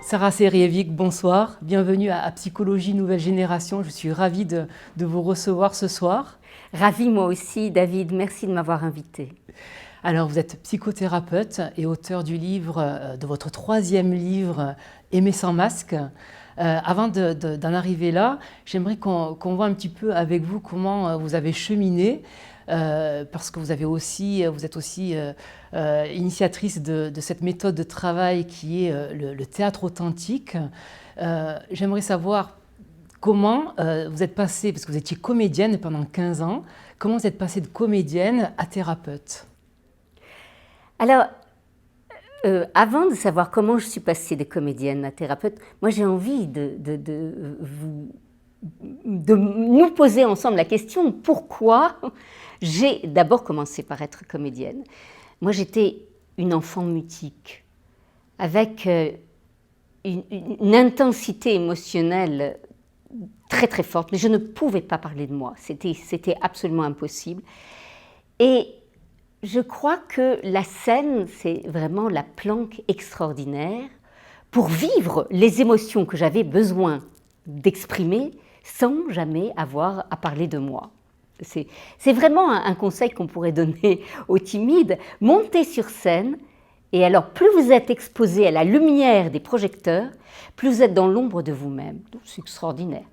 Sarah Serievic, bonsoir. Bienvenue à Psychologie Nouvelle Génération. Je suis ravie de vous recevoir ce soir. Ravie moi aussi, David. Merci de m'avoir invitée. Alors, vous êtes psychothérapeute et auteur du livre, de votre troisième livre, Aimer sans masque. Avant d'en arriver là, j'aimerais qu'on voit un petit peu avec vous comment vous avez cheminé, parce que vous êtes aussi initiatrice de cette méthode de travail qui est le théâtre authentique. J'aimerais savoir comment vous êtes passée, parce que vous étiez comédienne pendant 15 ans, comment vous êtes passée de comédienne à thérapeute? Alors, avant de savoir comment je suis passée de comédienne à thérapeute, moi j'ai envie de nous poser ensemble la question pourquoi j'ai d'abord commencé par être comédienne. Moi j'étais une enfant mutique, avec une intensité émotionnelle très très forte, mais je ne pouvais pas parler de moi, c'était absolument impossible. Et je crois que la scène, c'est vraiment la planque extraordinaire pour vivre les émotions que j'avais besoin d'exprimer sans jamais avoir à parler de moi. C'est vraiment un conseil qu'on pourrait donner aux timides. Montez sur scène, et alors plus vous êtes exposé à la lumière des projecteurs, plus vous êtes dans l'ombre de vous-même. C'est extraordinaire.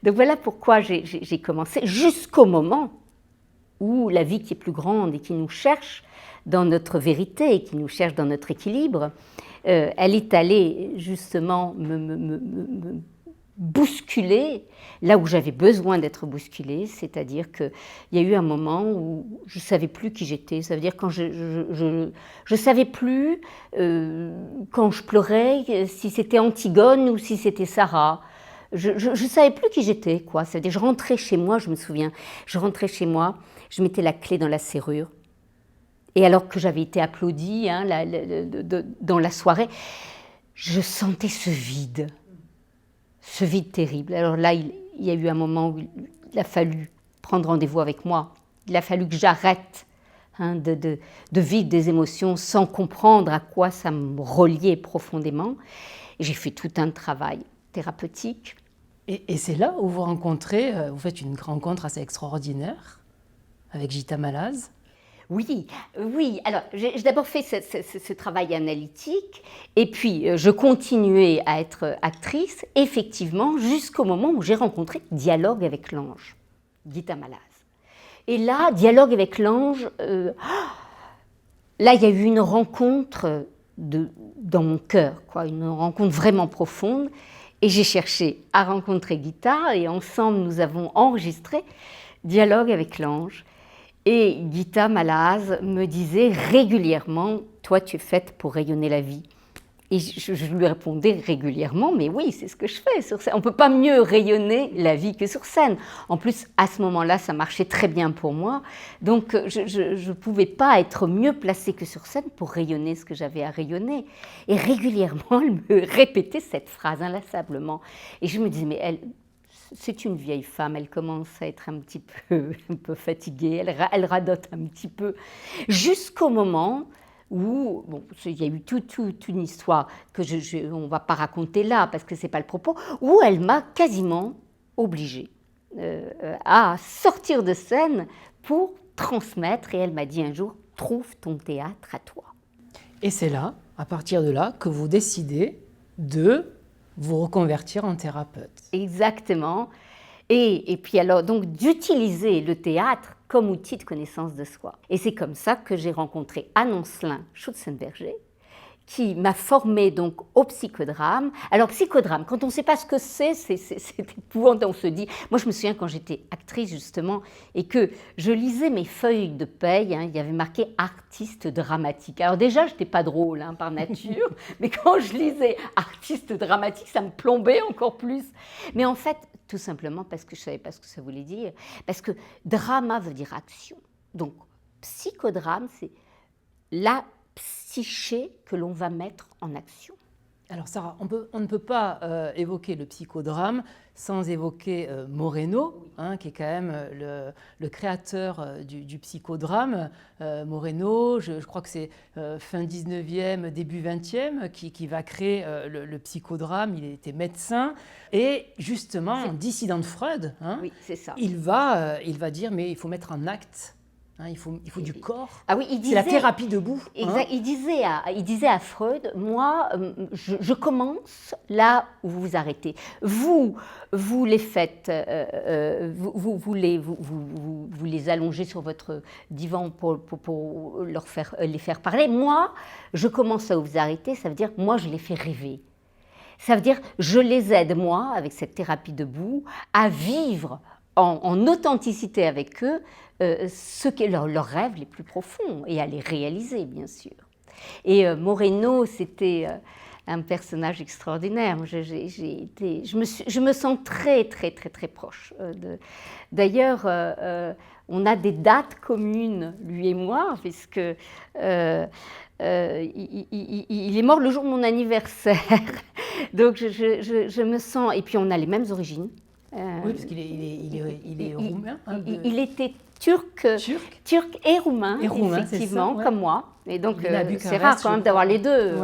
Donc voilà pourquoi j'ai commencé, jusqu'au moment où la vie qui est plus grande et qui nous cherche dans notre vérité et qui nous cherche dans notre équilibre, elle est allée justement me bousculer là où j'avais besoin d'être bousculée, c'est-à-dire qu'il y a eu un moment où je ne savais plus qui j'étais, ça veut dire quand je savais plus quand je pleurais si c'était Antigone ou si c'était Sarah. Je ne savais plus qui j'étais, quoi. C'est-à-dire, je rentrais chez moi, je me souviens, je rentrais chez moi, je mettais la clé dans la serrure, et alors que j'avais été applaudie dans la soirée, je sentais ce vide terrible. Alors là, il y a eu un moment où il a fallu prendre rendez-vous avec moi, il a fallu que j'arrête de vivre des émotions sans comprendre à quoi ça me reliait profondément. Et j'ai fait tout un travail thérapeutique. Et c'est là où vous rencontrez, vous faites une rencontre assez extraordinaire avec Gita Malaz. Oui. Alors j'ai d'abord fait ce travail analytique et puis je continuais à être actrice, effectivement, jusqu'au moment où j'ai rencontré Dialogue avec l'ange, Gita Malaz. Et là, Dialogue avec l'ange, là il y a eu une rencontre dans mon cœur, quoi, une rencontre vraiment profonde. Et j'ai cherché à rencontrer Gita et ensemble nous avons enregistré Dialogue avec l'ange. Et Gita Malaz me disait régulièrement « Toi, tu es faite pour rayonner la vie ». Et je lui répondais régulièrement « Mais oui, c'est ce que je fais sur scène. On ne peut pas mieux rayonner la vie que sur scène. » En plus, à ce moment-là, ça marchait très bien pour moi. Donc, je ne pouvais pas être mieux placée que sur scène pour rayonner ce que j'avais à rayonner. Et régulièrement, elle me répétait cette phrase inlassablement. Et je me disais « Mais c'est une vieille femme, elle commence à être un peu fatiguée, elle radote un petit peu. » Jusqu'au moment où, bon, il y a eu toute une histoire que on ne va pas raconter là parce que ce n'est pas le propos, où elle m'a quasiment obligée à sortir de scène pour transmettre, et elle m'a dit un jour « Trouve ton théâtre à toi ». Et c'est là, à partir de là, que vous décidez de vous reconvertir en thérapeute. Exactement. Et puis alors, donc, d'utiliser le théâtre comme outil de connaissance de soi. Et c'est comme ça que j'ai rencontré Anne-Oncelin Schutzenberger, qui m'a formée donc au psychodrame. Alors, psychodrame, quand on ne sait pas ce que c'est épouvantable, on se dit... Moi, je me souviens quand j'étais actrice, justement, et que je lisais mes feuilles de paye, il y avait marqué « artiste dramatique ». Alors déjà, je n'étais pas drôle par nature, mais quand je lisais « artiste dramatique », ça me plombait encore plus. Mais en fait, tout simplement parce que je ne savais pas ce que ça voulait dire, parce que drama veut dire action. Donc, psychodrame, c'est la psyché que l'on va mettre en action. Alors Sarah, on ne peut pas évoquer le psychodrame sans évoquer Moreno, qui est quand même le créateur du psychodrame. Moreno, je crois que c'est fin 19e, début 20e, qui va créer le psychodrame. Il était médecin et justement, dissident de Freud, oui, c'est ça. Il va dire mais il faut mettre en acte. Il faut du corps. Ah oui, c'est la thérapie debout. Exact. Il disait à Freud, moi, je commence là où vous vous arrêtez. Vous les faites, vous les allongez sur votre divan pour les faire parler. Moi, je commence là où vous arrêtez. Ça veut dire, moi, je les fais rêver. Ça veut dire, je les aide, moi, avec cette thérapie debout, à vivre en authenticité avec eux leurs rêves les plus profonds et à les réaliser, bien sûr. Et Moreno, c'était un personnage extraordinaire. Je me sens très, très, très, très proche. D'ailleurs, on a des dates communes, lui et moi, puisque il est mort le jour de mon anniversaire. Donc, je me sens... Et puis, on a les mêmes origines. Oui, parce qu'il est roumain. Il était turc et roumain, effectivement, ça, comme moi. Et donc, c'est rare quand même d'avoir les deux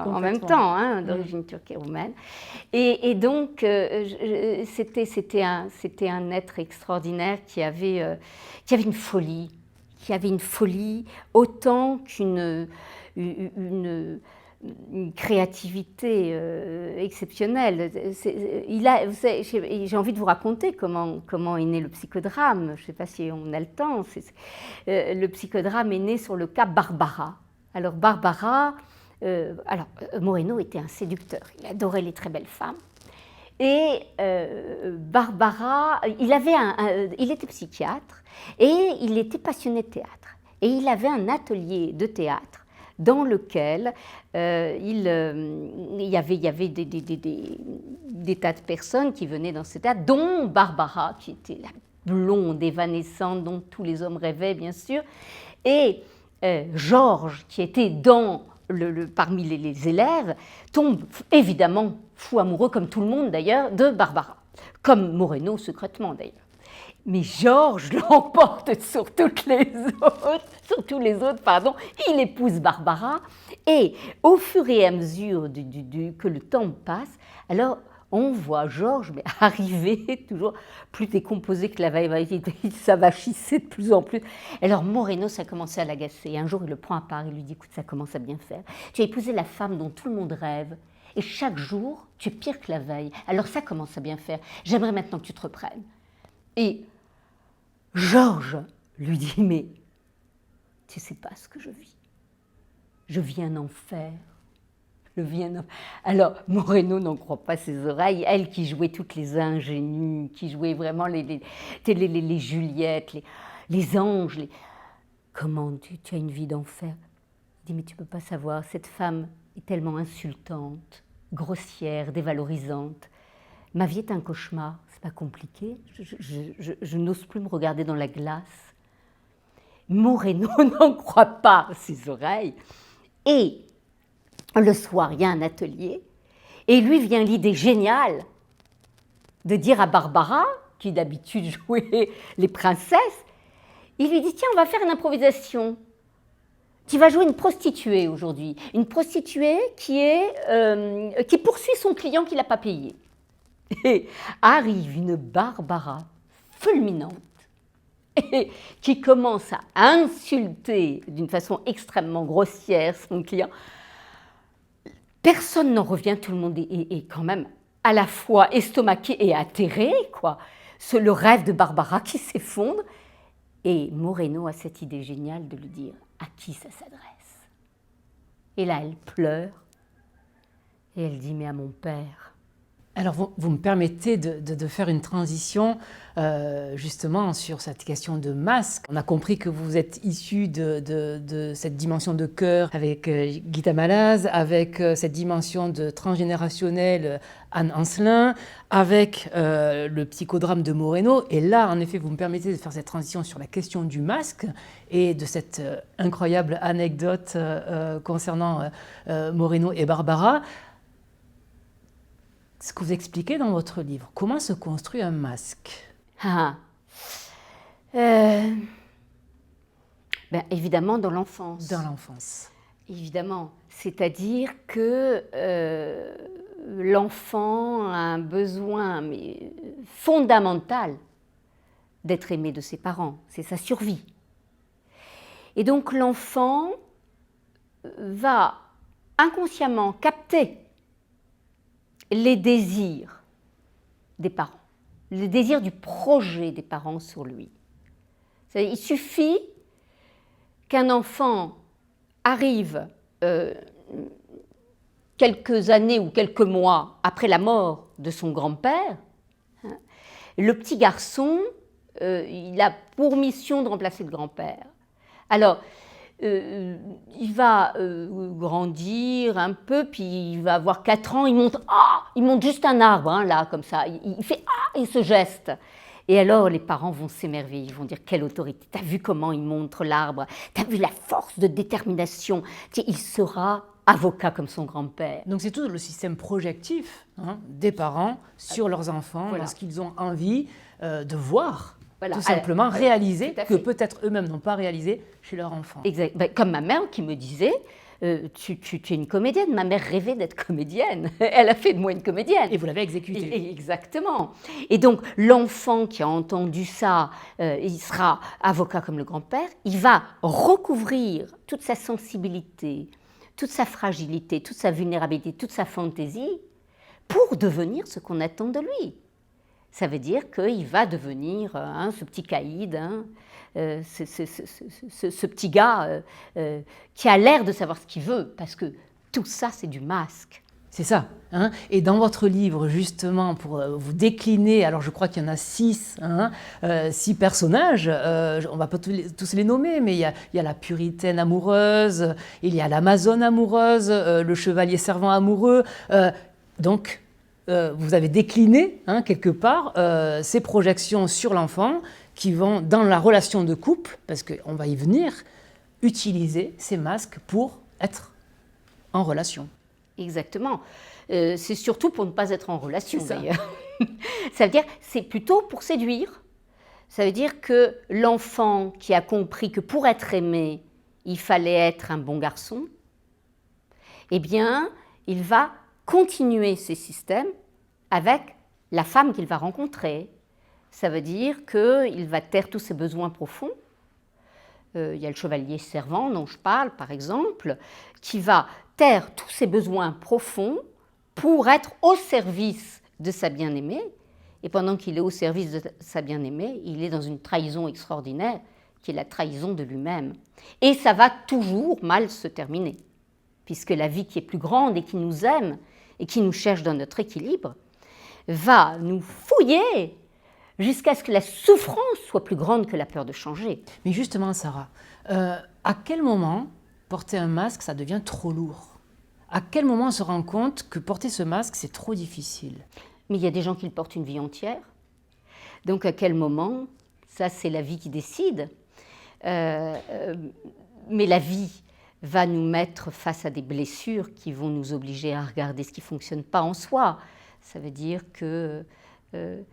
en même temps, d'origine turque et roumaine. Et donc, c'était un être extraordinaire qui avait une folie. Autant une créativité exceptionnelle. J'ai envie de vous raconter comment est né le psychodrame. Je ne sais pas si on a le temps. Le psychodrame est né sur le cas Barbara. Alors Barbara, Moreno était un séducteur. Il adorait les très belles femmes. Et Barbara, il était psychiatre et il était passionné de théâtre. Et il avait un atelier de théâtre dans lequel il y avait des tas de personnes qui venaient dans ce théâtre, dont Barbara, qui était la blonde évanescente dont tous les hommes rêvaient, bien sûr, et Georges, qui était parmi les élèves, tombe évidemment fou amoureux, comme tout le monde d'ailleurs, de Barbara, comme Moreno secrètement d'ailleurs. Mais Georges l'emporte sur tous les autres, il épouse Barbara, et au fur et à mesure que le temps passe, alors on voit Georges arriver toujours plus décomposé que la veille, il s'avachissait de plus en plus. Alors Moreno, ça commençait à l'agacer. Un jour, il le prend à part, il lui dit, écoute, ça commence à bien faire. Tu as épousé la femme dont tout le monde rêve, et chaque jour, tu es pire que la veille. Alors ça commence à bien faire. J'aimerais maintenant que tu te reprennes. Et Georges lui dit, mais tu ne sais pas ce que je vis. Je vis un enfer. Alors, Moreno n'en croit pas ses oreilles. Elle qui jouait toutes les ingénues, qui jouait vraiment les Juliettes, les anges. Comment tu as une vie d'enfer? Il dit, mais tu ne peux pas savoir, cette femme est tellement insultante, grossière, dévalorisante. Ma vie est un cauchemar. C'est pas compliqué, je n'ose plus me regarder dans la glace. Moreno n'en croit pas ses oreilles. Et le soir, il y a un atelier, et lui vient l'idée géniale de dire à Barbara, qui d'habitude jouait les princesses, il lui dit, tiens, on va faire une improvisation. Tu vas jouer une prostituée aujourd'hui. Une prostituée qui poursuit son client qui ne l'a pas payé. Et arrive une Barbara fulminante et qui commence à insulter d'une façon extrêmement grossière son client. Personne n'en revient, tout le monde est quand même à la fois estomaqué et atterré, quoi. Le rêve de Barbara qui s'effondre. Et Moreno a cette idée géniale de lui dire à qui ça s'adresse. Et là, elle pleure et elle dit, mais à mon père. Alors, vous me permettez de faire une transition justement sur cette question de masque. On a compris que vous êtes issu de cette dimension de cœur avec Guita Malaz, avec cette dimension de transgénérationnel Anne Ancelin, avec le psychodrame de Moreno. Et là, en effet, vous me permettez de faire cette transition sur la question du masque et de cette incroyable anecdote concernant Moreno et Barbara. ce que vous expliquez dans votre livre. Comment se construit un masque? Évidemment dans l'enfance. Dans l'enfance. Évidemment. C'est-à-dire que l'enfant a un besoin fondamental d'être aimé de ses parents. C'est sa survie. Et donc l'enfant va inconsciemment capter les désirs des parents, les désirs du projet des parents sur lui. Il suffit qu'un enfant arrive quelques années ou quelques mois après la mort de son grand-père. Le petit garçon, il a pour mission de remplacer le grand-père. Alors, il va grandir un peu, puis il va avoir 4 ans, il monte juste un arbre, hein, là, comme ça. Il fait « Ah !» et ce geste. Et alors, les parents vont s'émerveiller, ils vont dire « Quelle autorité! T'as vu comment il montre l'arbre? T'as vu la force de détermination? Il sera avocat comme son grand-père. » Donc c'est tout le système projectif des parents sur leurs enfants, lorsqu'ils ont envie de voir. Tout simplement réaliser que peut-être eux-mêmes n'ont pas réalisé chez leur enfant. Exact. Comme ma mère qui me disait tu es une comédienne. Ma mère rêvait d'être comédienne. Elle a fait de moi une comédienne. Et vous l'avez exécutée. Exactement. Et donc l'enfant qui a entendu ça, il sera avocat comme le grand-père, il va recouvrir toute sa sensibilité, toute sa fragilité, toute sa vulnérabilité, toute sa fantaisie pour devenir ce qu'on attend de lui. Ça veut dire qu'il va devenir ce petit caïd, ce petit gars qui a l'air de savoir ce qu'il veut, parce que tout ça, c'est du masque. C'est ça. Et dans votre livre, justement, pour vous décliner, alors je crois qu'il y en a 6 personnages, on ne va pas tous les nommer, mais il y a la puritaine amoureuse, il y a l'amazone amoureuse, le chevalier servant amoureux. Donc, vous avez décliné, quelque part, ces projections sur l'enfant qui vont, dans la relation de couple, parce qu'on va y venir, utiliser ces masques pour être en relation. Exactement. C'est surtout pour ne pas être en relation, d'ailleurs. Ça veut dire c'est plutôt pour séduire. Ça veut dire que l'enfant qui a compris que pour être aimé, il fallait être un bon garçon, eh bien, il va continuer ces systèmes avec la femme qu'il va rencontrer. Ça veut dire qu'il va taire tous ses besoins profonds. Il y a le chevalier servant dont je parle, par exemple, qui va taire tous ses besoins profonds pour être au service de sa bien-aimée. Et pendant qu'il est au service de sa bien-aimée, il est dans une trahison extraordinaire, qui est la trahison de lui-même. Et ça va toujours mal se terminer, puisque la vie qui est plus grande et qui nous aime et qui nous cherche dans notre équilibre, va nous fouiller jusqu'à ce que la souffrance soit plus grande que la peur de changer. Mais justement, Sarah, à quel moment porter un masque, ça devient trop lourd? À quel moment on se rend compte que porter ce masque, c'est trop difficile? Mais il y a des gens qui le portent une vie entière. Donc à quel moment? Ça, c'est la vie qui décide. Mais la vie va nous mettre face à des blessures qui vont nous obliger à regarder ce qui ne fonctionne pas en soi. Ça veut dire que c'est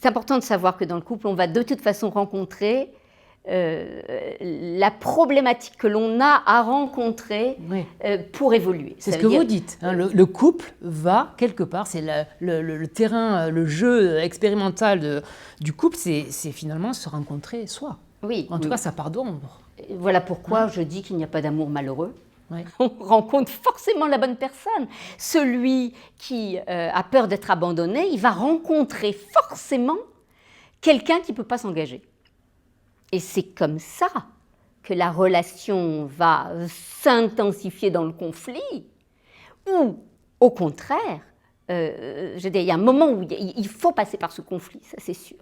important de savoir que dans le couple, on va de toute façon rencontrer la problématique que l'on a à rencontrer pour évoluer. C'est ce que vous dites. Le couple va quelque part, c'est le terrain, le jeu expérimental du couple, c'est finalement se rencontrer soi. Oui. En tout cas, sa part d'ombre. Voilà pourquoi je dis qu'il n'y a pas d'amour malheureux. Oui. On rencontre forcément la bonne personne. Celui qui a peur d'être abandonné, il va rencontrer forcément quelqu'un qui ne peut pas s'engager. Et c'est comme ça que la relation va s'intensifier dans le conflit, ou au contraire, je veux dire, il y a un moment où il faut passer par ce conflit, ça c'est sûr.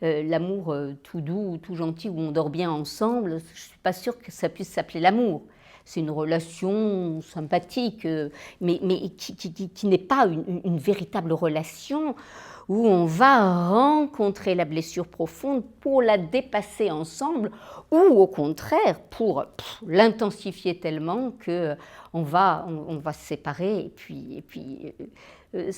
L'amour tout doux, tout gentil, où on dort bien ensemble, je ne suis pas sûre que ça puisse s'appeler l'amour. C'est une relation sympathique, mais qui n'est pas une véritable relation où on va rencontrer la blessure profonde pour la dépasser ensemble, ou au contraire pour l'intensifier tellement qu'on va se séparer et puis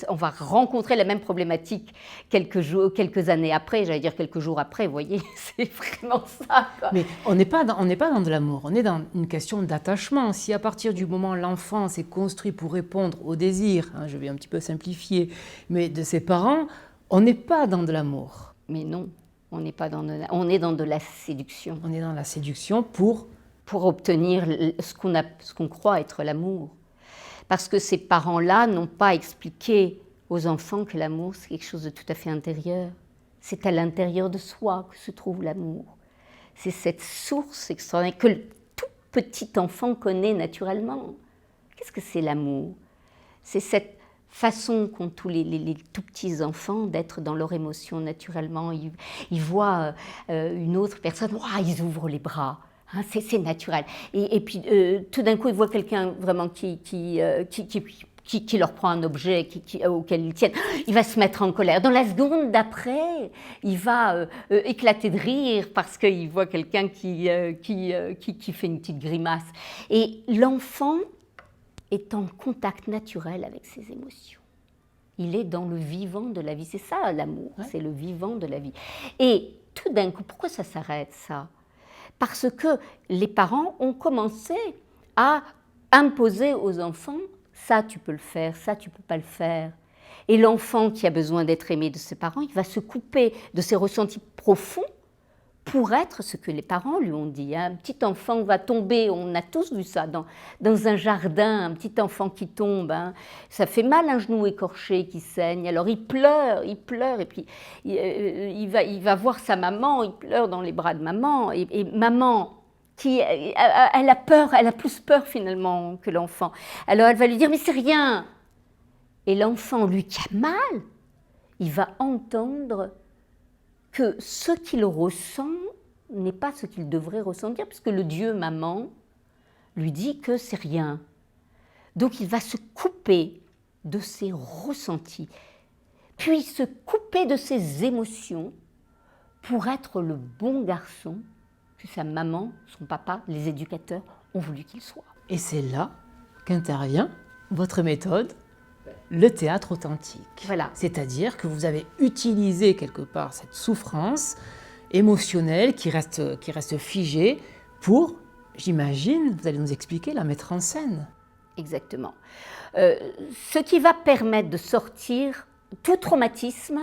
on va rencontrer la même problématique quelques années après, j'allais dire quelques jours après, vous voyez, c'est vraiment ça, quoi. Mais on n'est pas dans de l'amour, on est dans une question d'attachement. Si à partir du moment où l'enfant s'est construit pour répondre aux désirs, je vais un petit peu simplifier, mais de ses parents, on n'est pas dans de l'amour. Mais non, on n'est pas on est dans de la séduction. On est dans la séduction pour obtenir ce qu'on croit être l'amour. Parce que ces parents-là n'ont pas expliqué aux enfants que l'amour, c'est quelque chose de tout à fait intérieur. C'est à l'intérieur de soi que se trouve l'amour. C'est cette source extraordinaire que le tout petit enfant connaît naturellement. Qu'est-ce que c'est l'amour? C'est cette façon qu'ont tous les tout petits enfants d'être dans leur émotion naturellement. Ils voient une autre personne, ils ouvrent les bras. C'est naturel. Et puis, tout d'un coup, ils voient quelqu'un vraiment qui leur prend un objet auquel ils tiennent. Il va se mettre en colère. Dans la seconde d'après, il va éclater de rire parce qu'il voit quelqu'un qui fait une petite grimace. Et l'enfant est en contact naturel avec ses émotions. Il est dans le vivant de la vie. C'est ça, l'amour. Ouais. C'est le vivant de la vie. Et tout d'un coup, pourquoi ça s'arrête, ça ? Parce que les parents ont commencé à imposer aux enfants « ça, tu peux le faire, ça, tu ne peux pas le faire ». Et l'enfant qui a besoin d'être aimé de ses parents, il va se couper de ses ressentis profonds pour être ce que les parents lui ont dit. Un petit enfant va tomber, on a tous vu ça, dans un jardin, un petit enfant qui tombe, ça fait mal, un genou écorché qui saigne, alors il pleure, et puis il va voir sa maman, il pleure dans les bras de maman, et maman, elle a peur, elle a plus peur finalement que l'enfant. Alors elle va lui dire, mais c'est rien. Et l'enfant, lui qui a mal, il va entendre que ce qu'il ressent n'est pas ce qu'il devrait ressentir, puisque le Dieu maman lui dit que c'est rien. Donc il va se couper de ses ressentis, puis se couper de ses émotions pour être le bon garçon que sa maman, son papa, les éducateurs ont voulu qu'il soit. Et c'est là qu'intervient votre méthode, le théâtre authentique. Voilà. C'est-à-dire que vous avez utilisé quelque part cette souffrance émotionnelle qui reste figée pour, j'imagine, vous allez nous expliquer, la mettre en scène. Exactement. Ce qui va permettre de sortir tout traumatisme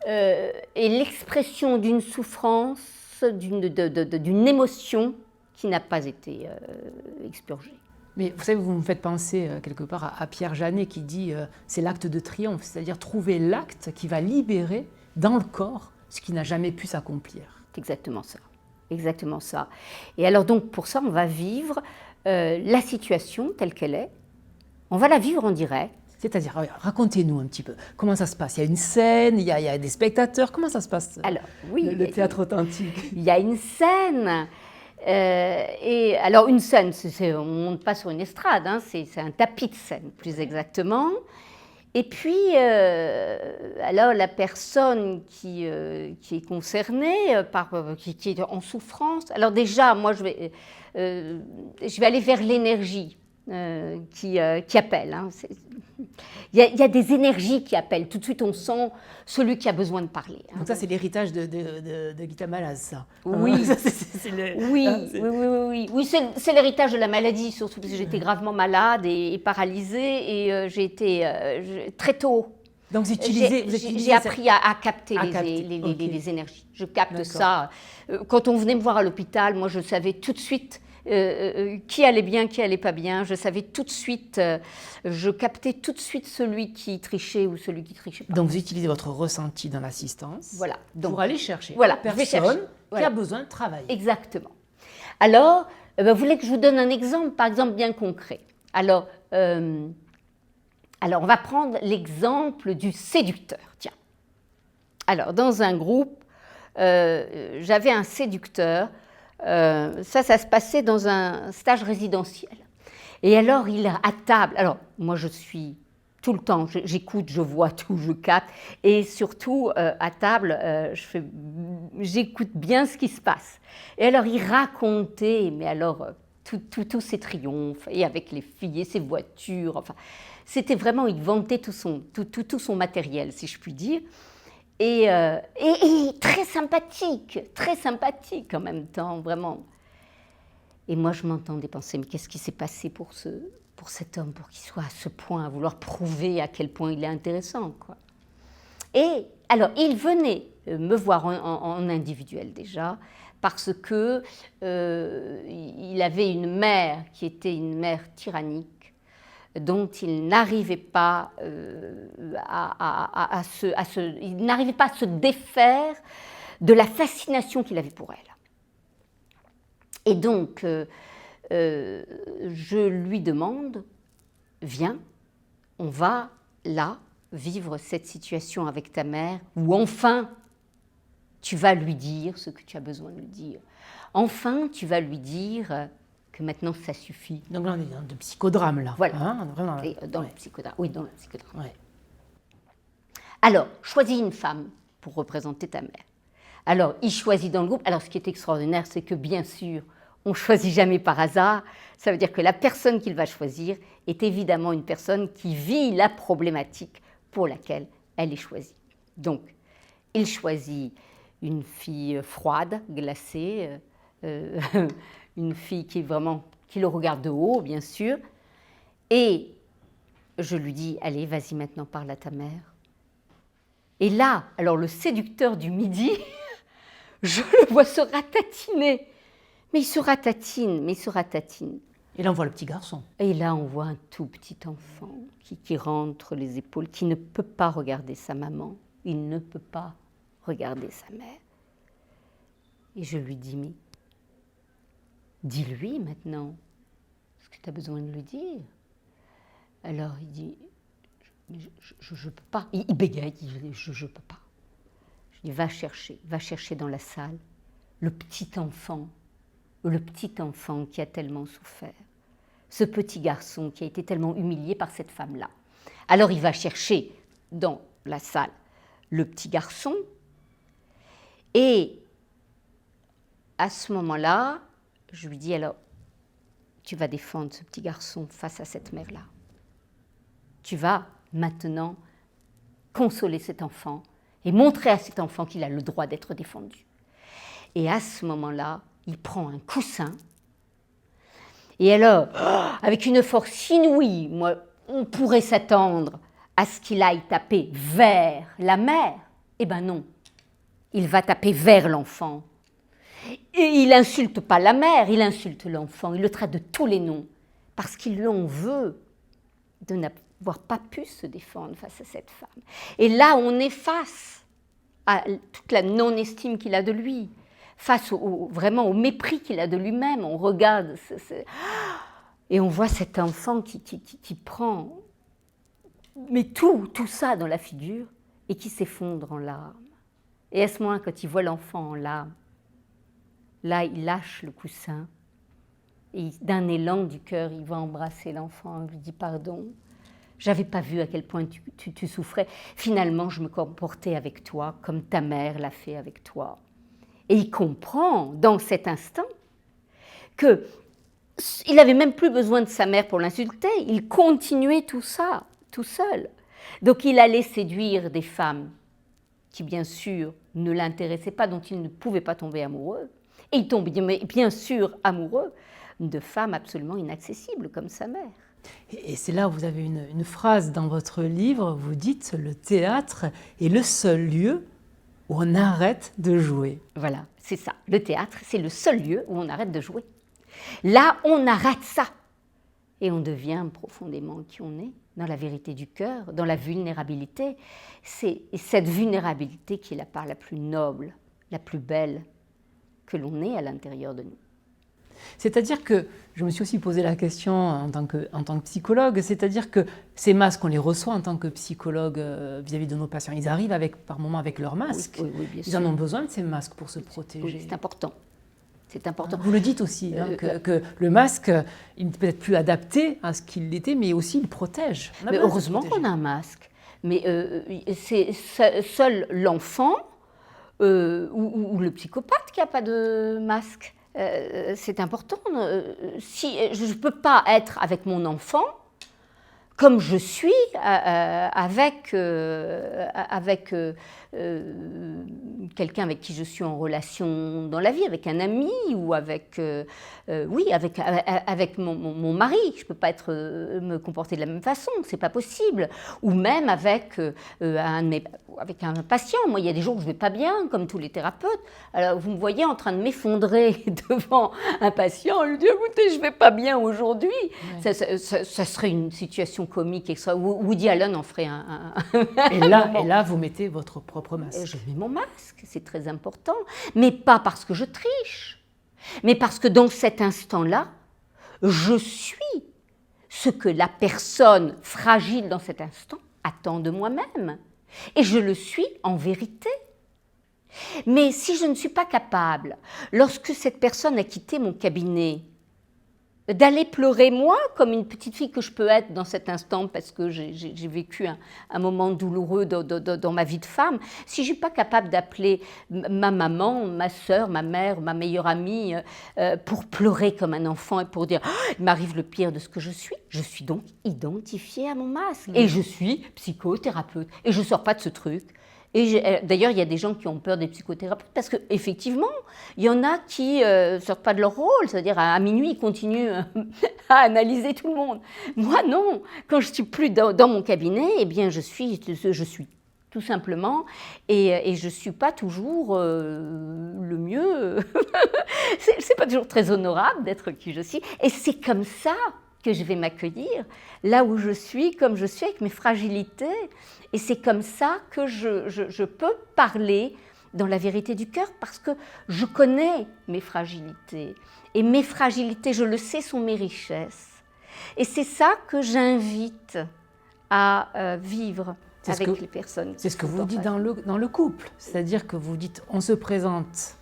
et l'expression d'une souffrance, d'une émotion qui n'a pas été expurgée. Mais vous savez, vous me faites penser quelque part à Pierre Janet qui dit c'est l'acte de triomphe, c'est-à-dire trouver l'acte qui va libérer dans le corps ce qui n'a jamais pu s'accomplir. C'est exactement ça. Exactement ça. Et alors donc pour ça, on va vivre la situation telle qu'elle est. On va la vivre en direct. C'est-à-dire, racontez-nous un petit peu, comment ça se passe? Il y a une scène, il y a des spectateurs, comment ça se passe? Alors, oui, le théâtre authentique. Il y a une scène. Et alors une scène, on ne monte pas sur une estrade, c'est un tapis de scène plus exactement. Et puis, alors la personne qui est concernée, qui est en souffrance, alors déjà, moi je vais aller vers l'énergie qui appelle. Il y a des énergies qui appellent. Tout de suite, on sent celui qui a besoin de parler. Donc ça, c'est l'héritage de Guita Malaz, ça. Oui, oui, c'est l'héritage de la maladie, surtout parce que j'étais gravement malade et paralysée, et j'ai été très tôt. Donc j'ai appris à capter les énergies. Je capte ça. Quand on venait me voir à l'hôpital, moi, je savais tout de suite qui allait bien, qui allait pas bien. Je savais tout de suite, je captais tout de suite celui qui trichait ou celui qui trichait pas. Donc vous utilisez votre ressenti dans l'assistance pour aller chercher la personne qui a besoin de travailler. Exactement. Alors, vous voulez que je vous donne un exemple, par exemple bien concret. Alors, on va prendre l'exemple du séducteur. Tiens. Alors, dans un groupe, j'avais un séducteur. Ça se passait dans un stage résidentiel. Et alors, il est à table. Alors, moi, je suis tout le temps, j'écoute, je vois tout, je capte. Et surtout, à table, j'écoute bien ce qui se passe. Et alors, il racontait, mais alors, tous ses triomphes, et avec les filles et ses voitures. Enfin, c'était vraiment, il vantait tout son matériel, si je puis dire. Et très sympathique en même temps, vraiment. Et moi, je m'entendais penser, mais qu'est-ce qui s'est passé pour cet homme, pour qu'il soit à ce point, à vouloir prouver à quel point il est intéressant, quoi. Et alors, il venait me voir en individuel déjà, parce que il avait une mère qui était une mère tyrannique, dont il n'arrivait pas à se défaire de la fascination qu'il avait pour elle. Et donc, je lui demande, viens, on va là vivre cette situation avec ta mère, où enfin tu vas lui dire ce que tu as besoin de lui dire. Enfin, tu vas lui dire que maintenant ça suffit. Donc là, on est dans le psychodrame, là. Voilà. Hein, vraiment, et dans le psychodrame. Oui, dans le psychodrame. Ouais. Alors, choisis une femme pour représenter ta mère. Alors, il choisit dans le groupe. Alors, ce qui est extraordinaire, c'est que bien sûr, on ne choisit jamais par hasard. Ça veut dire que la personne qu'il va choisir est évidemment une personne qui vit la problématique pour laquelle elle est choisie. Donc, il choisit une fille froide, glacée, une fille qui le regarde de haut, bien sûr. Et je lui dis, allez, vas-y maintenant, parle à ta mère. Et là, alors le séducteur du midi, je le vois se ratatiner. Mais il se ratatine. Et là, on voit le petit garçon. Et là, on voit un tout petit enfant qui rentre les épaules, qui ne peut pas regarder sa maman. Il ne peut pas regarder sa mère. Et je lui dis, mais dis-lui maintenant ce que tu as besoin de lui dire. Alors il dit, je ne peux pas. Il bégaye, je ne peux pas. Je dis, va chercher dans la salle le petit enfant qui a tellement souffert. Ce petit garçon qui a été tellement humilié par cette femme-là. Alors il va chercher dans la salle le petit garçon et à ce moment-là, je lui dis, alors, tu vas défendre ce petit garçon face à cette mère-là. Tu vas maintenant consoler cet enfant et montrer à cet enfant qu'il a le droit d'être défendu. Et à ce moment-là, il prend un coussin. Et alors, avec une force inouïe, moi, on pourrait s'attendre à ce qu'il aille taper vers la mère. Eh bien non, il va taper vers l'enfant. Et il n'insulte pas la mère, il insulte l'enfant, il le traite de tous les noms, parce qu'il lui en veut de n'avoir pas pu se défendre face à cette femme. Et là, on est face à toute la non-estime qu'il a de lui, face vraiment au mépris qu'il a de lui-même. On regarde et on voit cet enfant qui prend mais tout ça dans la figure et qui s'effondre en larmes. Et à ce moment, quand il voit l'enfant en larmes, là, il lâche le coussin et d'un élan du cœur, il va embrasser l'enfant. Il lui dit « Pardon, je n'avais pas vu à quel point tu souffrais. Finalement, je me comportais avec toi comme ta mère l'a fait avec toi. » Et il comprend dans cet instant qu'il n'avait même plus besoin de sa mère pour l'insulter. Il continuait tout ça, tout seul. Donc il allait séduire des femmes qui, bien sûr, ne l'intéressaient pas, dont il ne pouvait pas tomber amoureux. Et il tombe bien sûr amoureux de femmes absolument inaccessibles comme sa mère. Et c'est là où vous avez une phrase dans votre livre, vous dites « Le théâtre est le seul lieu où on arrête de jouer ». Voilà, c'est ça. Le théâtre, c'est le seul lieu où on arrête de jouer. Là, on arrête ça. Et on devient profondément qui on est, dans la vérité du cœur, dans la vulnérabilité. C'est cette vulnérabilité qui est la part la plus noble, la plus belle que l'on ait à l'intérieur de nous. C'est-à-dire que, je me suis aussi posé la question en tant que psychologue, c'est-à-dire que ces masques, on les reçoit en tant que psychologue vis-à-vis de nos patients. Ils arrivent par moments avec leurs masques. Oui, bien sûr. Ils en ont besoin de ces masques pour se protéger. Oui, c'est important. C'est important. Vous le dites aussi, que le masque, il n'est peut-être plus adapté à ce qu'il était, mais aussi il protège. Mais heureusement qu'on a un masque. Mais c'est seul l'enfant ou le psychopathe qui n'a pas de masque. C'est important. Si je ne peux pas être avec mon enfant comme je suis avec quelqu'un avec qui je suis en relation dans la vie, avec un ami ou avec mon mari. Je ne peux pas me comporter de la même façon, c'est pas possible. Ou même avec un patient. Moi, il y a des jours où je ne vais pas bien, comme tous les thérapeutes. Alors, vous me voyez en train de m'effondrer devant un patient, lui dire, écoutez, je ne vais pas bien aujourd'hui. Ouais. Ça serait une situation comique. Woody Allen en ferait un et là, vous mettez votre propre masque. Je mets mon masque, c'est très important. Mais pas parce que je triche, mais parce que dans cet instant-là, je suis ce que la personne fragile dans cet instant attend de moi-même. Et je le suis en vérité. Mais si je ne suis pas capable, lorsque cette personne a quitté mon cabinet, d'aller pleurer moi, comme une petite fille que je peux être dans cet instant, parce que j'ai vécu un moment douloureux dans ma vie de femme, si je ne suis pas capable d'appeler ma maman, ma sœur, ma mère, ma meilleure amie, pour pleurer comme un enfant et pour dire oh, « il m'arrive le pire de ce que je suis donc identifiée à mon masque. Et je suis psychothérapeute. Et je ne sors pas de ce truc. Et d'ailleurs, il y a des gens qui ont peur des psychothérapeutes parce qu'effectivement, il y en a qui ne sortent pas de leur rôle, c'est-à-dire à minuit, ils continuent à analyser tout le monde. Moi, non. Quand je ne suis plus dans mon cabinet, eh bien, je suis tout simplement, et je ne suis pas toujours le mieux. C'est pas toujours très honorable d'être qui je suis. Et c'est comme ça que je vais m'accueillir, là où je suis, comme je suis, avec mes fragilités. Et c'est comme ça que je peux parler dans la vérité du cœur, parce que je connais mes fragilités. Et mes fragilités, je le sais, sont mes richesses. Et c'est ça que j'invite à vivre avec les personnes. C'est ce que vous dites dans le couple. C'est-à-dire que vous dites, on se présente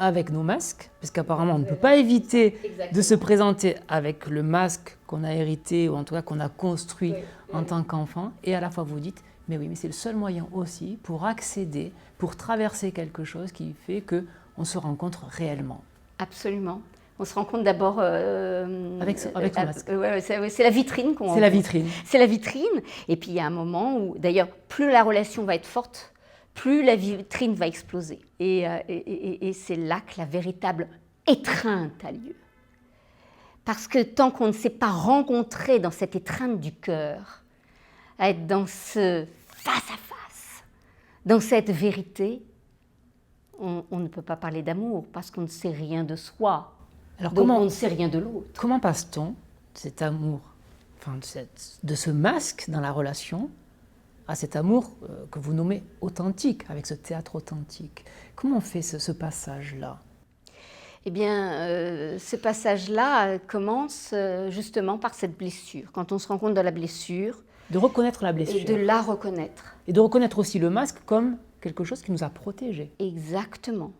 avec nos masques, parce qu'apparemment on ne peut pas éviter de se présenter avec le masque qu'on a hérité, ou en tout cas qu'on a construit en tant qu'enfant, et à la fois vous dites, mais oui, mais c'est le seul moyen aussi pour accéder, pour traverser quelque chose qui fait qu'on se rencontre réellement. Absolument. On se rencontre d'abord avec son masque. C'est la vitrine qu'on. C'est la vitrine. C'est la vitrine, et puis il y a un moment où, d'ailleurs, plus la relation va être forte, plus la vitrine va exploser. Et c'est là que la véritable étreinte a lieu. Parce que tant qu'on ne s'est pas rencontré dans cette étreinte du cœur, à être dans ce face-à-face, dans cette vérité, on ne peut pas parler d'amour, parce qu'on ne sait rien de soi. Alors donc on ne sait rien de l'autre. Comment passe-t-on cet amour, de ce masque dans la relation, à cet amour que vous nommez authentique, avec ce théâtre authentique? Comment on fait ce passage-là? Eh bien, ce passage-là commence justement par cette blessure. Quand on se rend compte de la blessure, de reconnaître la blessure. Et de la reconnaître. Et de reconnaître aussi le masque comme quelque chose qui nous a protégés. Exactement.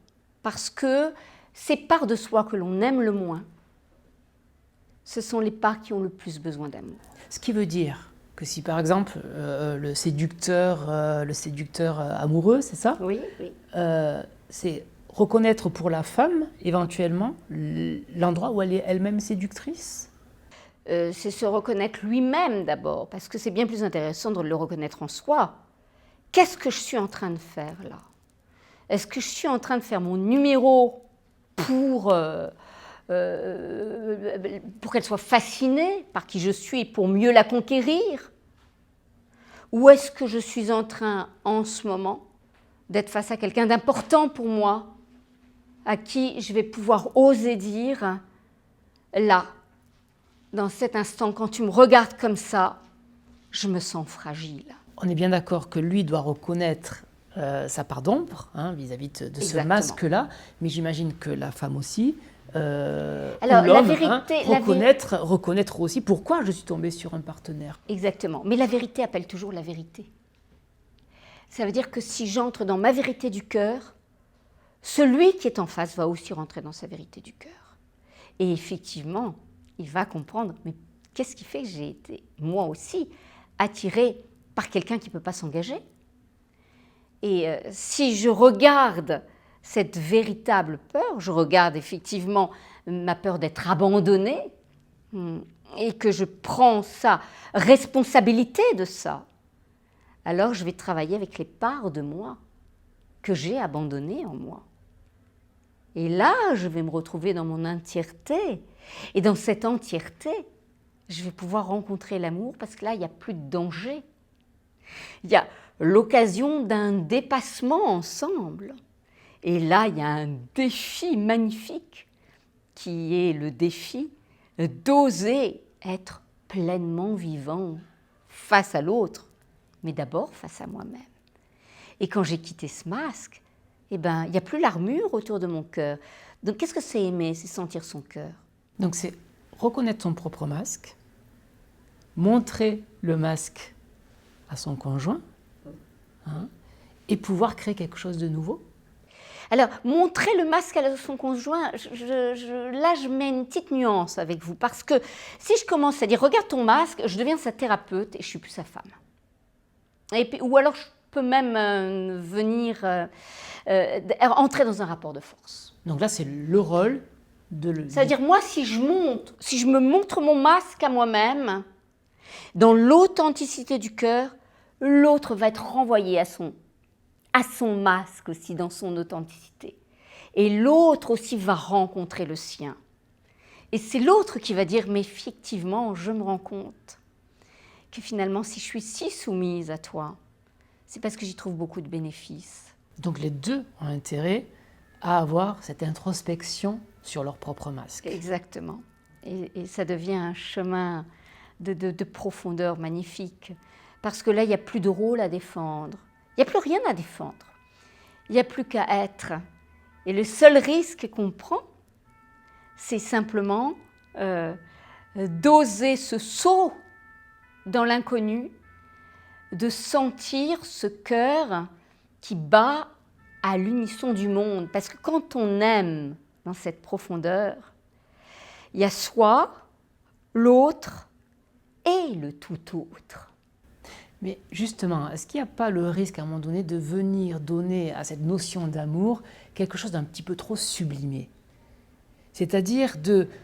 Parce que ces parts de soi que l'on aime le moins, ce sont les parts qui ont le plus besoin d'amour. Ce qui veut dire que si par exemple le séducteur amoureux, c'est ça? Oui. C'est reconnaître pour la femme éventuellement l'endroit où elle est elle-même séductrice. C'est se reconnaître lui-même d'abord, parce que c'est bien plus intéressant de le reconnaître en soi. Qu'est-ce que je suis en train de faire là? Est-ce que je suis en train de faire mon numéro pour qu'elle soit fascinée par qui je suis, pour mieux la conquérir? Ou est-ce que je suis en train, en ce moment, d'être face à quelqu'un d'important pour moi, à qui je vais pouvoir oser dire, là, dans cet instant, quand tu me regardes comme ça, je me sens fragile. On est bien d'accord que lui doit reconnaître sa part d'ombre vis-à-vis de ce masque-là, mais j'imagine que la femme aussi, alors, l'homme, reconnaître aussi pourquoi je suis tombée sur un partenaire. Exactement, mais la vérité appelle toujours la vérité. Ça veut dire que si j'entre dans ma vérité du cœur, celui qui est en face va aussi rentrer dans sa vérité du cœur. Et effectivement, il va comprendre, mais qu'est-ce qui fait que j'ai été, moi aussi, attirée par quelqu'un qui ne peut pas s'engager? Et si je regarde cette véritable peur, je regarde effectivement ma peur d'être abandonnée, et que je prends sa responsabilité de ça, alors je vais travailler avec les parts de moi que j'ai abandonnées en moi. Et là, je vais me retrouver dans mon entièreté. Et dans cette entièreté, je vais pouvoir rencontrer l'amour parce que là, il n'y a plus de danger. Il y a l'occasion d'un dépassement ensemble. Et là, il y a un défi magnifique qui est le défi d'oser être pleinement vivant face à l'autre, mais d'abord face à moi-même. Et quand j'ai quitté ce masque, eh ben, il n'y a plus l'armure autour de mon cœur. Donc qu'est-ce que c'est aimer? C'est sentir son cœur. Donc c'est reconnaître son propre masque, montrer le masque à son conjoint, et pouvoir créer quelque chose de nouveau. Alors, montrer le masque à son conjoint, là, je mets une petite nuance avec vous. Parce que si je commence à dire, regarde ton masque, je deviens sa thérapeute et je ne suis plus sa femme. Et puis, ou alors, je peux même entrer dans un rapport de force. Donc là, c'est le rôle de le... C'est-à-dire, moi, si je me montre mon masque à moi-même, dans l'authenticité du cœur, l'autre va être renvoyé à son masque aussi, dans son authenticité. Et l'autre aussi va rencontrer le sien. Et c'est l'autre qui va dire, mais effectivement, je me rends compte que finalement, si je suis si soumise à toi, c'est parce que j'y trouve beaucoup de bénéfices. Donc les deux ont intérêt à avoir cette introspection sur leur propre masque. Exactement. Et ça devient un chemin de profondeur magnifique. Parce que là, il n'y a plus de rôle à défendre. Il n'y a plus rien à défendre. Il n'y a plus qu'à être. Et le seul risque qu'on prend, c'est simplement d'oser ce saut dans l'inconnu, de sentir ce cœur qui bat à l'unisson du monde. Parce que quand on aime dans cette profondeur, il y a soi, l'autre et le tout autre. Mais justement, est-ce qu'il n'y a pas le risque à un moment donné de venir donner à cette notion d'amour quelque chose d'un petit peu trop sublimé? C'est-à-dire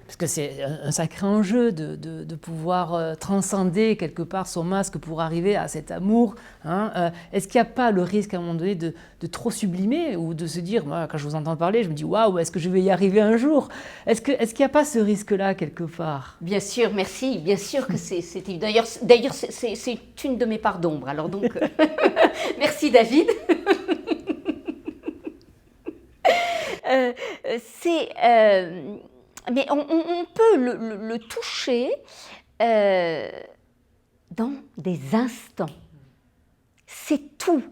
parce que c'est un sacré enjeu de pouvoir transcender quelque part son masque pour arriver à cet amour. Est-ce qu'il n'y a pas le risque à un moment donné de trop sublimer ou de se dire, moi, quand je vous entends parler, je me dis, waouh, est-ce que je vais y arriver un jour? Est-ce qu'il n'y a pas ce risque-là quelque part? Bien sûr, merci. Bien sûr que c'est d'ailleurs, c'est une de mes parts d'ombre. Alors donc, merci David. Mais on peut le toucher dans des instants. C'est tout.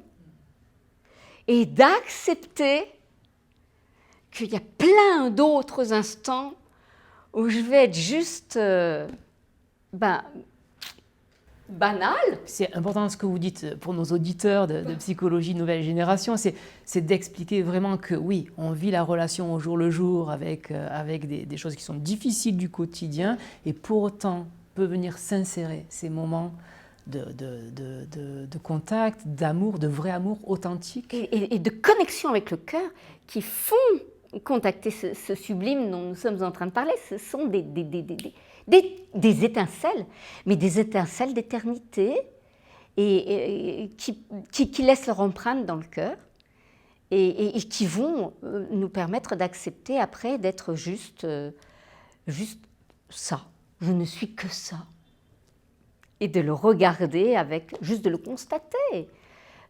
Et d'accepter qu'il y a plein d'autres instants où je vais être juste banal. C'est important ce que vous dites pour nos auditeurs de psychologie nouvelle génération, c'est d'expliquer vraiment que oui, on vit la relation au jour le jour avec des choses qui sont difficiles du quotidien et pour autant peut venir s'insérer ces moments de contact, d'amour, de vrai amour authentique. Et de connexion avec le cœur qui font contacter ce sublime dont nous sommes en train de parler. Ce sont des étincelles, mais des étincelles d'éternité et qui laissent leur empreinte dans le cœur et qui vont nous permettre d'accepter après d'être juste ça. Je ne suis que ça. Et de le regarder juste de le constater.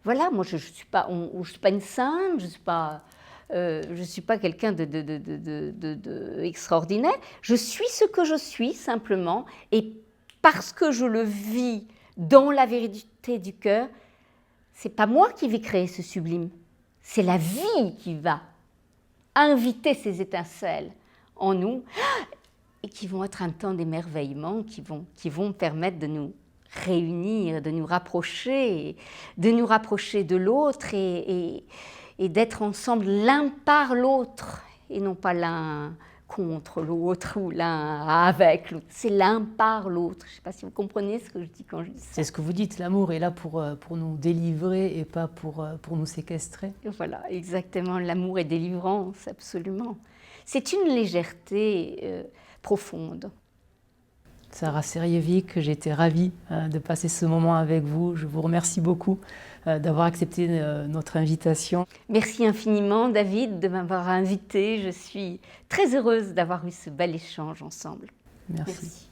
Voilà, moi je ne suis pas une sainte, je ne suis pas quelqu'un de extraordinaire. Je suis ce que je suis simplement. Et parce que je le vis dans la vérité du cœur, ce n'est pas moi qui vais créer ce sublime. C'est la vie qui va inviter ces étincelles en nous et qui vont être un temps d'émerveillement, qui vont permettre de nous réunir, de nous rapprocher de l'autre et d'être ensemble l'un par l'autre et non pas l'un contre l'autre ou l'un avec l'autre. C'est l'un par l'autre. Je ne sais pas si vous comprenez ce que je dis quand je dis ça. C'est ce que vous dites, l'amour est là pour nous délivrer et pas pour nous séquestrer. Voilà, exactement, l'amour et délivrance, absolument. C'est une légèreté profonde. Sarah Serjevic, j'ai été ravie de passer ce moment avec vous. Je vous remercie beaucoup d'avoir accepté notre invitation. Merci infiniment, David, de m'avoir invitée. Je suis très heureuse d'avoir eu ce bel échange ensemble. Merci. Merci.